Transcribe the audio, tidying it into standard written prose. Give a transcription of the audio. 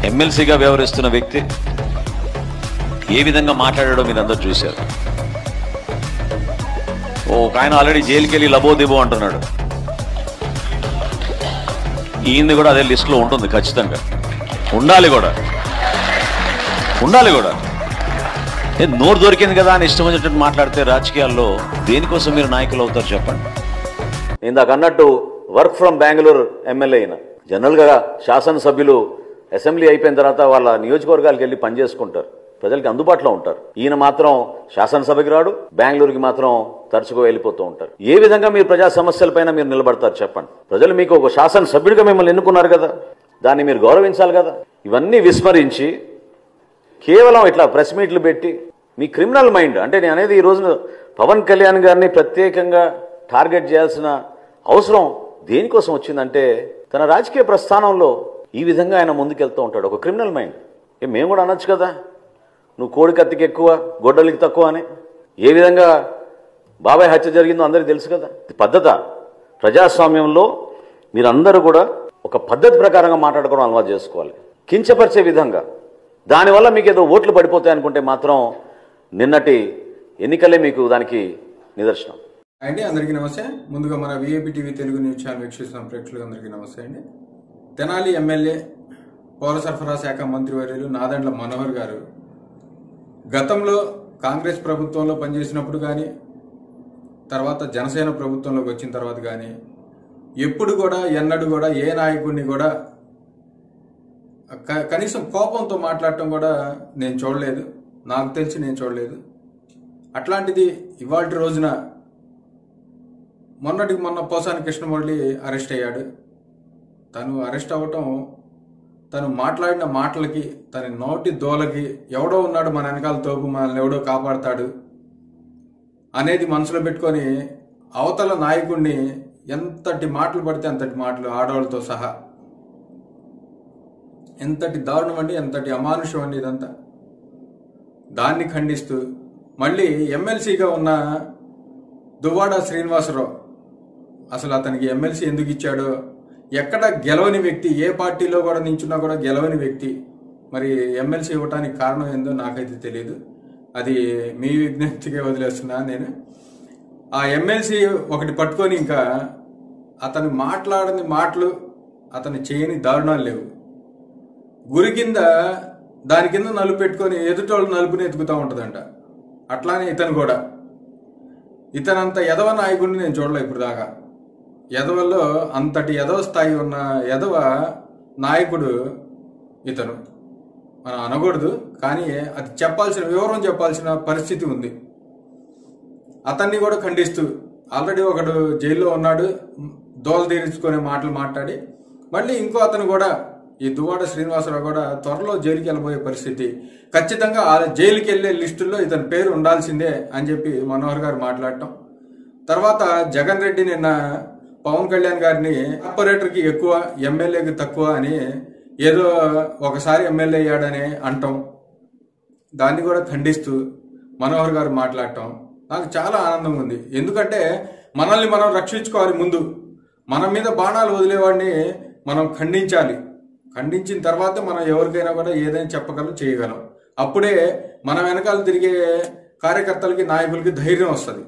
ఎమ్మెల్సీగా వ్యవహరిస్తున్న వ్యక్తి ఏ విధంగా మాట్లాడాడో మీరు అందరూ చూశారు. ఒక ఆయన ఆల్రెడీ జైలుకి వెళ్ళి లబోదిబో అంటున్నాడు. ఈయన్ని కూడా అదే లిస్టులో ఉంటుంది, ఖచ్చితంగా ఉండాలి కూడా. నోరు దొరికింది కదా అని ఇష్టం వచ్చినట్టు మాట్లాడితే రాజకీయాల్లో దేనికోసం మీరు నాయకులు అవుతారు చెప్పండి. ఇందాక అన్నట్టు వర్క్ ఫ్రమ్ బెంగళూరు ఎమ్మెల్యే అయిన జనరల్గా శాసనసభ్యులు అసెంబ్లీ అయిపోయిన తర్వాత వాళ్ళ నియోజకవర్గాలకు వెళ్ళి పనిచేసుకుంటారు, ప్రజలకి అందుబాటులో ఉంటారు. ఈయన మాత్రం శాసనసభకి రాడు, బెంగళూరుకి మాత్రం తరచుగా వెళ్ళిపోతూ ఉంటారు. ఏ విధంగా మీరు ప్రజా సమస్యలపైన మీరు నిలబడతారు చెప్పండి. ప్రజలు మీకు ఒక శాసనసభ్యుడిగా మిమ్మల్ని ఎన్నుకున్నారు కదా, దాన్ని మీరు గౌరవించాలి కదా. ఇవన్నీ విస్మరించి కేవలం ఇట్లా ప్రెస్ మీట్లు పెట్టి మీ క్రిమినల్ మైండ్, అంటే నేను అనేది ఈ రోజున పవన్ కళ్యాణ్ గారిని ప్రత్యేకంగా టార్గెట్ చేయాల్సిన అవసరం దేనికోసం వచ్చిందంటే తన రాజకీయ ప్రస్థానంలో ఈ విధంగా ఆయన ముందుకెళ్తూ ఉంటాడు. ఒక క్రిమినల్ మైండ్. మేము కూడా అనొచ్చు కదా, నువ్వు కోడి కత్తికి ఎక్కువ గొడ్డలికి తక్కువ అని. ఏ విధంగా బాబాయ్ హత్య జరిగిందో అందరికీ తెలుసు కదా. పద్ధత ప్రజాస్వామ్యంలో మీరందరూ కూడా ఒక పద్ధతి ప్రకారంగా మాట్లాడుకోవడం అలవాటు చేసుకోవాలి. కించపరిచే విధంగా దానివల్ల మీకు ఏదో ఓట్లు పడిపోతాయి అనుకుంటే మాత్రం నిన్నటి ఎన్నికలే మీకు దానికి నిదర్శనం. అండి అందరికీ నమస్తే. ముందుగా మన VIP TV Telugu news channel వీక్షిస్తున్న ప్రేక్షకులకు అందరికీ నమస్తే అండి. తెనాలి ఎమ్మెల్యే పౌర సరఫరా శాఖ మంత్రివర్యులు నాదెండ్ల మనోహర్ గారు గతంలో కాంగ్రెస్ ప్రభుత్వంలో పనిచేసినప్పుడు కానీ, తర్వాత జనసేన ప్రభుత్వంలోకి వచ్చిన తర్వాత కానీ ఎప్పుడు కూడా ఎన్నడూ కూడా ఏ నాయకుడిని కూడా కనీసం కోపంతో మాట్లాడటం కూడా నేను చూడలేదు, నాకు తెలిసి నేను చూడలేదు. అట్లాంటిది ఇవాళ రోజున మొన్న పోసాని కృష్ణమురళి అరెస్ట్ అయ్యాడు. తను అరెస్ట్ అవ్వటం, తను మాట్లాడిన మాటలకి, తన నోటి దోలకి ఎవడో ఉన్నాడు మన వెనకాల తోపు, మనల్ని ఎవడో కాపాడతాడు అనేది మనసులో పెట్టుకొని అవతల నాయకుడిని ఎంతటి మాటలు పడితే అంతటి మాటలు, ఆడవాళ్ళతో సహా, ఎంతటి దారుణం అండి, ఎంతటి అమానుషం అండి ఇదంతా. దాన్ని ఖండిస్తూ మళ్ళీ ఎమ్మెల్సీగా ఉన్న దువ్వాడ శ్రీనివాసరావు, అసలు అతనికి ఎమ్మెల్సీ ఎందుకు ఇచ్చాడో, ఎక్కడ గెలవని వ్యక్తి, ఏ పార్టీలో కూడా నించున్నా కూడా గెలవని వ్యక్తి మరి ఎమ్మెల్సీ ఇవ్వడానికి కారణం ఏందో నాకైతే తెలియదు. అది మీ విజ్ఞప్తిగా వదిలేస్తున్నా నేను. ఆ ఎమ్మెల్సీ ఒకటి పట్టుకొని ఇంకా అతను మాట్లాడని మాటలు, అతను చేయని దారుణాలు లేవు. గురి కింద దాని కింద నలుపు పెట్టుకొని ఎదుటోళ్ళు నలుపుని ఎత్తుకుతూ ఉంటుందంట. అట్లానే ఇతను కూడా, ఇతనంత ఎదవ నాయకుడిని నేను చూడలే ఇప్పుడు దాకా. ఎదవల్లో అంతటి ఎదవ స్థాయి ఉన్న ఎదవ నాయకుడు ఇతను. మనం అనకూడదు, కానీ అది చెప్పాల్సిన వివరం చెప్పాల్సిన పరిస్థితి ఉంది. అతన్ని కూడా ఖండిస్తూ ఆల్రెడీ ఒకడు జైల్లో ఉన్నాడు, దోల తీర్చుకునే మాటలు మాట్లాడి, మళ్ళీ ఇంకో అతను కూడా, ఈ దువ్వాడ శ్రీనివాసరావు కూడా త్వరలో జైలుకి వెళ్ళబోయే పరిస్థితి, ఖచ్చితంగా ఆ జైలుకి వెళ్లే లిస్టుల్లో ఇతని పేరు ఉండాల్సిందే అని చెప్పి మనోహర్ గారు మాట్లాడటం. తర్వాత జగన్ రెడ్డి నిన్న పవన్ కళ్యాణ్ గారిని కార్పొరేటర్కి ఎక్కువ, ఎమ్మెల్యేకి తక్కువ అని ఏదో ఒకసారి ఎమ్మెల్యే అయ్యాడని అంటాం. దాన్ని కూడా ఖండిస్తూ మనోహర్ గారు మాట్లాడటం నాకు చాలా ఆనందంగా ఉంది. ఎందుకంటే మనల్ని మనం రక్షించుకోవాలి. ముందు మన మీద బాణాలు వదిలేవాడిని మనం ఖండించాలి. ఖండించిన తర్వాత మనం ఎవరికైనా కూడా ఏదైనా చెప్పగలం, చేయగలం. అప్పుడే మన వెనకాల తిరిగే కార్యకర్తలకి, నాయకులకి ధైర్యం వస్తుంది.